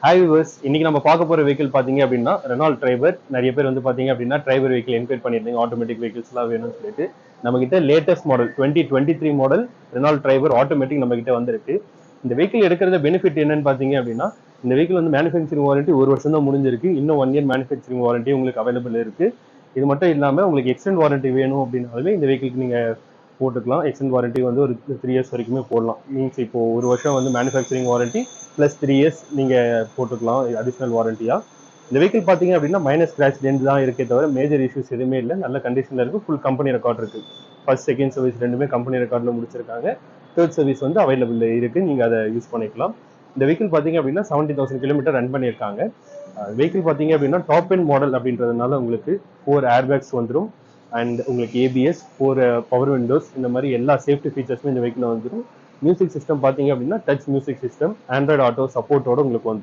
Hi viewers, இன்னைக்கு நம்ம பார்க்க போற வெஹிக்கிள் பாத்தீங்க அப்படின்னா ரெனால்ட் டிரைவர். நிறைய பேர் வந்து பாத்தீங்க அப்படின்னா டிரைவர் வெஹிக்கிள் என்கொயர் பண்ணிருந்தீங்க, ஆட்டோமேட்டிக் வெஹிக்கிள்ஸ் எல்லாம் வேணும்னு சொல்லிட்டு. நம்ம கிட்ட latest model 2023 model Renault Triber automatic நம்ம கிட்ட வந்திருக்கு. இந்த வெஹிக்கிள் எடுக்கிறத பெனிஃபிட் என்னன்னு பாத்தீங்க அப்படின்னா, இந்த வெஹிக்கிள் வந்து மேனுஃபேக்சரிங் வாரண்டி 1 வருஷம் தான் முடிஞ்சிருக்கு. இன்னும் 1 இயர் மேனுஃபேக்சரிங் வாரண்டி உங்களுக்கு அவைலபிள் இருக்கு. இது மட்டும் இல்லாம உங்களுக்கு எக்ஸ்டெண்ட் வாரண்டி வேணும் அப்படின்னாலுமே இந்த வெஹிக்கிளுக்கு நீங்க போட்டுக்கலாம். எக்ஸ்டெண்ட் வாரண்டி வந்து ஒரு 3 இயர்ஸ் வரைக்குமே போடலாம். மீன்ஸ் இப்போ 1 வருஷம் வந்து மேனுஃபேக்சரிங் வாரண்டி பிளஸ் 3 இயர்ஸ் நீங்க போட்டுக்கலாம் அடிஷனல் வாரண்டியா. இந்த வெஹிக்கிள் பாத்தீங்க அப்படின்னா மைனஸ் ஸ்கிராச் ரெண்டு தான் இருக்கே தவிர மேஜர் இஷ்யூஸ் எதுவுமே இல்லை. நல்ல கண்டிஷன்ல இருக்கு. ஃபுல் கம்பெனி ரெக்கார்ட் இருக்கு. ஃபர்ஸ்ட் செகண்ட் சர்வீஸ் ரெண்டுமே கம்பெனி ரெக்கார்ட்ல முடிச்சிருக்காங்க. தேர்ட் சர்வீஸ் வந்து அவைலபிள் இருக்கு, நீங்க அதை யூஸ் பண்ணிக்கலாம். இந்த வெஹிக்கிள் பாத்தீங்க அப்படின்னா 70,000 கிலோமீட்டர் ரன் பண்ணியிருக்காங்க. வெஹிக்கிள் பாத்தீங்க அப்படின்னா டாப் எண்ட் மாடல் அப்படின்றதுனால உங்களுக்கு 4 ஏர்பேக்ஸ் வந்துடும். அண்ட் உங்களுக்கு ஏபிஎஸ், 4 பவர் விண்டோஸ், இந்த மாதிரி எல்லா சேஃப்டி ஃபீச்சர்ஸுமே இந்த வெஹிக்கிள் வந்துடும். மியூசிக் சிஸ்டம் பாத்தீங்க அப்படின்னா touch music system, Android auto சப்போர்ட்டோட உங்களுக்கு வந்துடும்.